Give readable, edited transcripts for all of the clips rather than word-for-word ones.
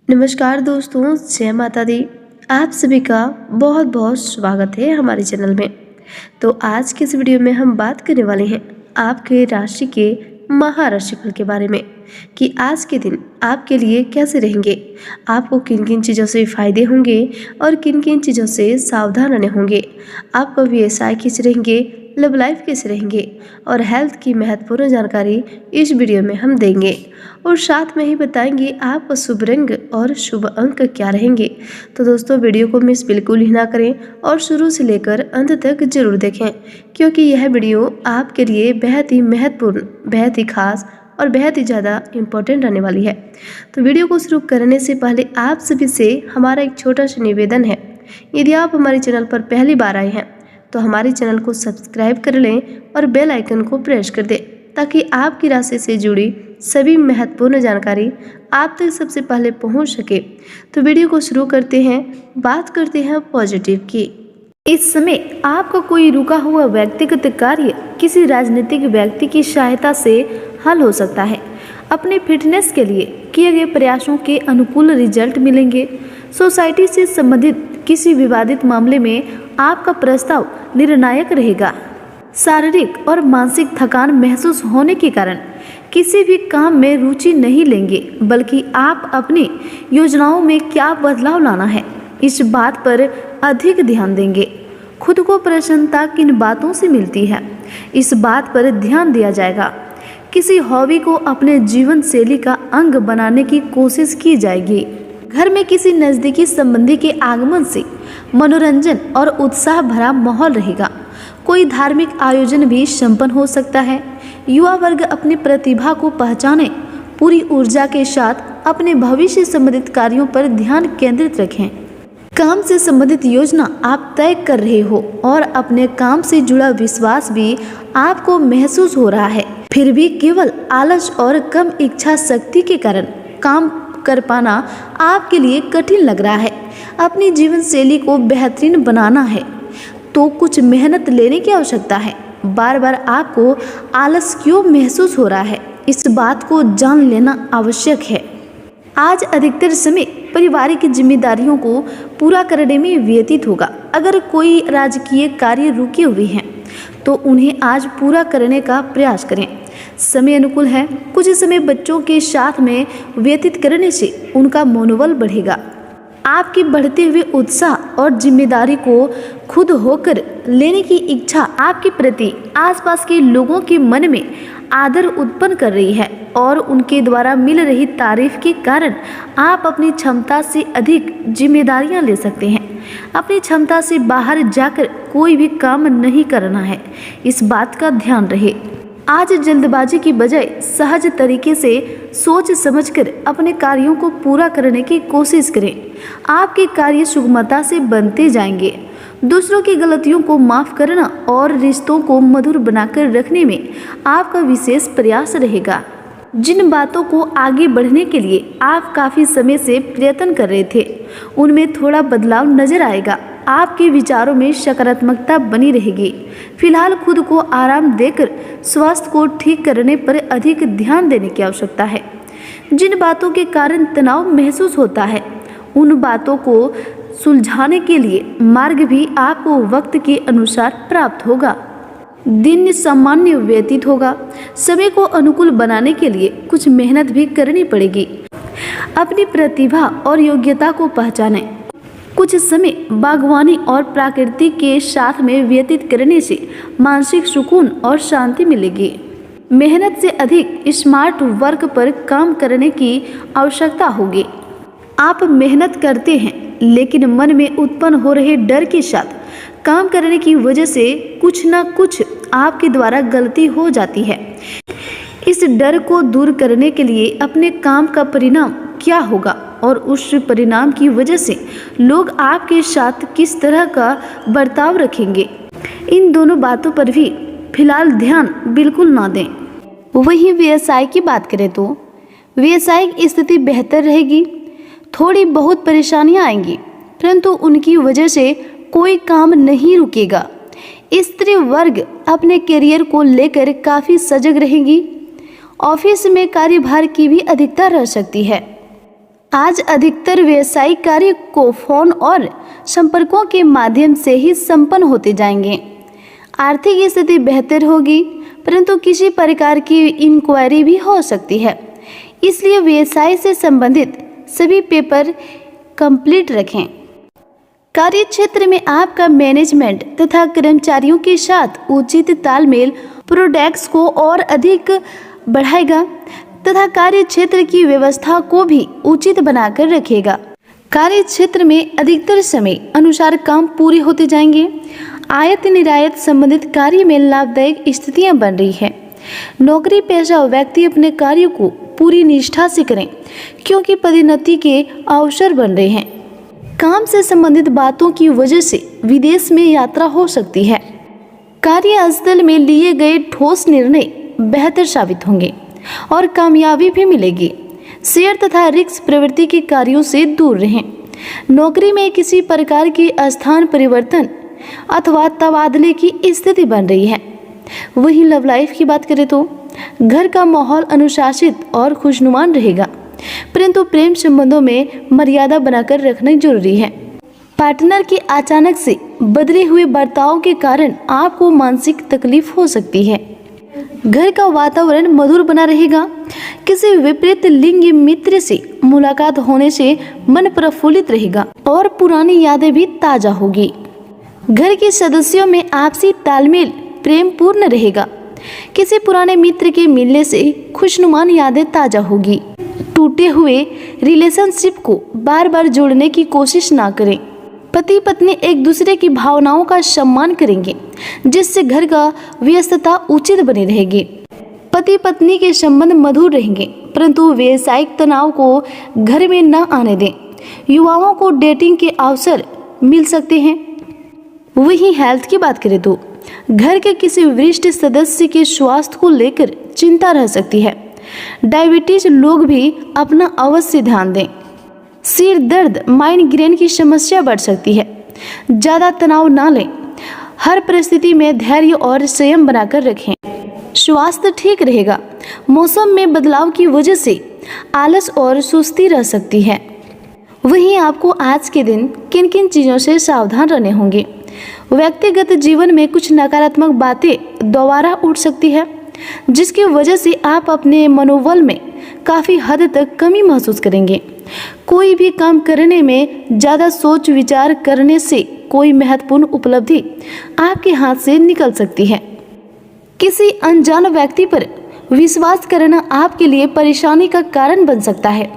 नमस्कार दोस्तों, जय माता दी। आप सभी का बहुत बहुत स्वागत है हमारे चैनल में। तो आज के इस वीडियो में हम बात करने वाले हैं आपके राशि के महाराशिफल के बारे में कि आज के दिन आपके लिए कैसे रहेंगे, आपको किन किन चीज़ों से फ़ायदे होंगे और किन किन चीज़ों से सावधान रहने होंगे, आपका व्यवसाय कैसे रहेंगे, लव लाइफ कैसे रहेंगे और हेल्थ की महत्वपूर्ण जानकारी इस वीडियो में हम देंगे और साथ में ही बताएंगे आपका शुभ रंग और शुभ अंक क्या रहेंगे। तो दोस्तों, वीडियो को मिस बिल्कुल ही ना करें और शुरू से लेकर अंत तक जरूर देखें, क्योंकि यह वीडियो आपके लिए बेहद ही महत्वपूर्ण, बेहद ही खास और बेहद ही ज़्यादा इम्पोर्टेंट रहने वाली है। तो वीडियो को शुरू करने से पहले आप सभी से हमारा एक छोटा सा निवेदन है, यदि आप हमारे चैनल पर पहली बार आए हैं तो हमारे चैनल को सब्सक्राइब कर लें और बेल आइकन को प्रेस कर दें, ताकि आपकी राशि से जुड़ी सभी महत्वपूर्ण जानकारी आप तक सबसे पहले पहुंच सके। तो वीडियो को शुरू करते हैं, बात करते हैं पॉजिटिव की। इस समय आपका कोई रुका हुआ व्यक्तिगत कार्य किसी राजनीतिक व्यक्ति की सहायता से हल हो सकता है। अपने फिटनेस के लिए किए गए प्रयासों के अनुकूल रिजल्ट मिलेंगे। सोसाइटी से संबंधित किसी विवादित मामले में आपका प्रस्ताव निर्णायक रहेगा। शारीरिक और मानसिक थकान महसूस होने के कारण किसी भी काम में रुचि नहीं लेंगे, बल्कि आप अपनी योजनाओं में क्या बदलाव लाना है इस बात पर अधिक ध्यान देंगे। खुद को प्रसन्नता किन बातों से मिलती है, इस बात पर ध्यान दिया जाएगा। किसी हॉबी को अपने जीवन शैली का अंग बनाने की कोशिश की जाएगी। घर में किसी नज़दीकी संबंधी के आगमन से मनोरंजन और उत्साह भरा माहौल रहेगा। कोई धार्मिक आयोजन भी संपन्न हो सकता है। युवा वर्ग अपनी प्रतिभा को पहचाने, पूरी ऊर्जा के साथ अपने भविष्य संबंधित कार्यों पर ध्यान केंद्रित रखें। काम से संबंधित योजना आप तय कर रहे हो और अपने काम से जुड़ा विश्वास भी आपको महसूस हो रहा है, फिर भी केवल आलस और कम इच्छा शक्ति के कारण काम कर पाना आपके लिए कठिन लग रहा है। अपनी जीवन शैली को बेहतरीन बनाना है तो कुछ मेहनत लेने की आवश्यकता है। बार बार आपको आलस क्यों महसूस हो रहा है, इस बात को जान लेना आवश्यक है। आज अधिकतर समय पारिवारिक जिम्मेदारियों को पूरा करने में व्यतीत होगा। अगर कोई राजकीय कार्य रुके हुए हैं तो उन्हें आज पूरा करने का प्रयास करें। समय अनुकूल है। कुछ समय बच्चों के साथ में व्यतीत करने से उनका मनोबल बढ़ेगा। आपके बढ़ते हुए उत्साह और जिम्मेदारी को खुद होकर लेने की इच्छा आपके प्रति आसपास के लोगों के मन में आदर उत्पन्न कर रही है और उनके द्वारा मिल रही तारीफ के कारण आप अपनी क्षमता से अधिक जिम्मेदारियां ले सकते हैं। अपनी क्षमता से बाहर जाकर कोई भी काम नहीं करना है, इस बात का ध्यान रहे। आज जल्दबाजी की बजाय सहज तरीके से सोच समझकर अपने कार्यों को पूरा करने की कोशिश करें। आपके कार्य सुगमता से बनते जाएंगे। दूसरों की गलतियों को माफ करना और रिश्तों को मधुर बनाकर रखने में आपका विशेष प्रयास रहेगा। जिन बातों को आगे बढ़ने के लिए आप काफ़ी समय से प्रयत्न कर रहे थे, उनमें थोड़ा बदलाव नजर आएगा। आपके विचारों में सकारात्मकता बनी रहेगी। फिलहाल खुद को आराम देकर स्वास्थ्य को ठीक करने पर अधिक ध्यान देने की आवश्यकता है। जिन बातों के कारण तनाव महसूस होता है, उन बातों को सुलझाने के लिए मार्ग भी आपको वक्त के अनुसार प्राप्त होगा। दिन सामान्य व्यतीत होगा। समय को अनुकूल बनाने के लिए कुछ मेहनत भी करनी पड़ेगी। अपनी प्रतिभा और योग्यता को पहचानें। कुछ समय बागवानी और प्रकृति के साथ में व्यतीत करने से मानसिक सुकून और शांति मिलेगी। मेहनत से अधिक स्मार्ट वर्क पर काम करने की आवश्यकता होगी। आप मेहनत करते हैं, लेकिन मन में उत्पन्न हो रहे डर के साथ काम करने की वजह से कुछ न कुछ आपके द्वारा गलती हो जाती है। इस डर को दूर करने के लिए अपने काम का परिणाम क्या होगा और उस परिणाम की वजह से लोग आपके साथ किस तरह का बर्ताव रखेंगे, इन दोनों बातों पर भी फिलहाल ध्यान बिल्कुल ना दें। वहीं व्यवसाय की बात करें तो व्यवसायिक स्थिति बेहतर रहेगी। थोड़ी बहुत परेशानियां आएंगी, परंतु उनकी वजह से कोई काम नहीं रुकेगा। स्त्री वर्ग अपने करियर को लेकर काफ़ी सजग रहेंगी। ऑफिस में कार्यभार की भी अधिकता रह सकती है। आज अधिकतर व्यावसायिक कार्य को फोन और संपर्कों के माध्यम से ही संपन्न होते जाएंगे। आर्थिक स्थिति बेहतर होगी, परंतु किसी प्रकार की इंक्वायरी भी हो सकती है, इसलिए व्यवसाय से संबंधित सभी पेपर कंप्लीट रखें। कार्य क्षेत्र में आपका मैनेजमेंट तथा कर्मचारियों के साथ उचित तालमेल प्रोडक्ट्स को और अधिक बढ़ाएगा तथा कार्य क्षेत्र की व्यवस्था को भी उचित बनाकर रखेगा। कार्य क्षेत्र में अधिकतर समय अनुसार काम पूरे होते जाएंगे। आयात निर्यात संबंधित कार्य में लाभदायक स्थितियां बन रही है। नौकरी पेशा व्यक्ति अपने कार्य को पूरी निष्ठा से करें, क्योंकि पदोन्नति के अवसर बन रहे हैं। काम से संबंधित बातों की वजह से विदेश में यात्रा हो सकती है। कार्यस्थल में लिए गए ठोस निर्णय बेहतर साबित होंगे और कामयाबी भी मिलेगी। शेयर तथा रिस्क प्रवृत्ति के कार्यों से दूर रहें। नौकरी में किसी प्रकार की स्थान परिवर्तन अथवा तबादले की स्थिति बन रही है। वहीं लव लाइफ की बात करें तो घर का माहौल अनुशासित और खुशनुमान रहेगा, परंतु प्रेम संबंधों में मर्यादा बनाकर रखना जरूरी है। पार्टनर के अचानक से बदले हुए बर्ताव के कारण आपको मानसिक तकलीफ हो सकती है। घर का वातावरण मधुर बना रहेगा। किसी विपरीत लिंग मित्र से मुलाकात होने से मन प्रफुल्लित रहेगा और पुरानी यादें भी ताजा होगी। घर के सदस्यों में आपसी तालमेल प्रेम पूर्ण रहेगा। किसी पुराने मित्र के मिलने से खुशनुमान यादें ताजा होगी। टूटे हुए रिलेशनशिप को बार बार जोड़ने की कोशिश ना करें। पति पत्नी एक दूसरे की भावनाओं का सम्मान करेंगे, जिससे घर का व्यस्तता उचित बनी रहेगी। पति पत्नी के संबंध मधुर रहेंगे, परंतु व्यावसायिक तनाव को घर में न आने दें। युवाओं को डेटिंग के अवसर मिल सकते हैं। वहीं हेल्थ की बात करें तो घर के किसी वरिष्ठ सदस्य के स्वास्थ्य को लेकर चिंता रह सकती है। डायबिटीज लोग भी अपना अवश्य ध्यान दें। सिर दर्द माइग्रेन की समस्या बढ़ सकती है। ज़्यादा तनाव ना लें। हर परिस्थिति में धैर्य और संयम बनाकर रखें। स्वास्थ्य ठीक रहेगा। मौसम में बदलाव की वजह से आलस और सुस्ती रह सकती है। वहीं आपको आज के दिन किन किन चीज़ों से सावधान रहने होंगे। व्यक्तिगत जीवन में कुछ नकारात्मक बातें दोबारा उठ सकती है, जिसकी वजह से आप अपने मनोबल में काफ़ी हद तक कमी महसूस करेंगे। कोई भी काम करने में ज़्यादा सोच विचार करने से कोई महत्वपूर्ण उपलब्धि आपके हाथ से निकल सकती है। किसी अनजान व्यक्ति पर विश्वास करना आपके लिए परेशानी का कारण बन सकता है,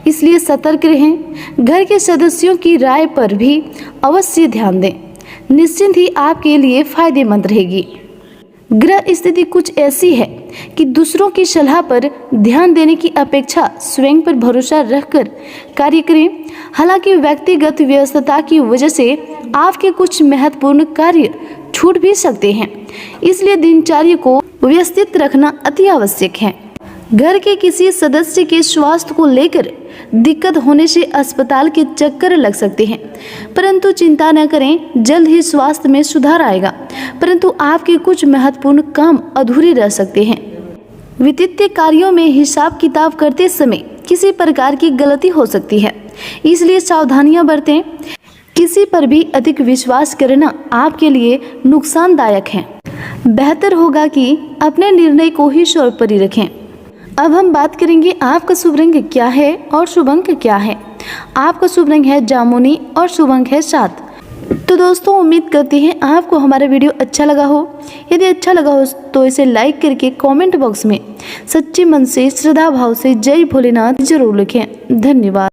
इसलिए सतर्क रहें। घर के सदस्यों की राय पर भी अवश्य ध्यान दें। निश्चिंत ही आपके लिए फायदेमंद रहेगी। ग्रह स्थिति कुछ ऐसी है कि दूसरों की सलाह पर ध्यान देने की अपेक्षा स्वयं पर भरोसा रखकर कार्य करें। हालांकि व्यक्तिगत व्यस्तता की वजह से आपके कुछ महत्वपूर्ण कार्य छूट भी सकते हैं, इसलिए दिनचर्या को व्यवस्थित रखना अति आवश्यक है। घर के किसी सदस्य के स्वास्थ्य को लेकर दिक्कत होने से अस्पताल के चक्कर लग सकते हैं, परंतु चिंता न करें, जल्द ही स्वास्थ्य में सुधार आएगा। परंतु आपके कुछ महत्वपूर्ण काम अधूरे रह सकते हैं। वित्तीय कार्यों में हिसाब किताब करते समय किसी प्रकार की गलती हो सकती है, इसलिए सावधानियां बरतें। किसी पर भी अधिक विश्वास करना आपके लिए नुकसानदायक है। बेहतर होगा कि अपने निर्णय को ही सर्वोपरि रखें। अब हम बात करेंगे आपका शुभ रंग क्या है और शुभ अंक क्या है। आपका शुभ रंग है जामुनी और शुभ अंक है 7। तो दोस्तों, उम्मीद करते हैं आपको हमारा वीडियो अच्छा लगा हो। यदि अच्छा लगा हो तो इसे लाइक करके कमेंट बॉक्स में सच्चे मन से श्रद्धा भाव से जय भोलेनाथ जरूर लिखें। धन्यवाद।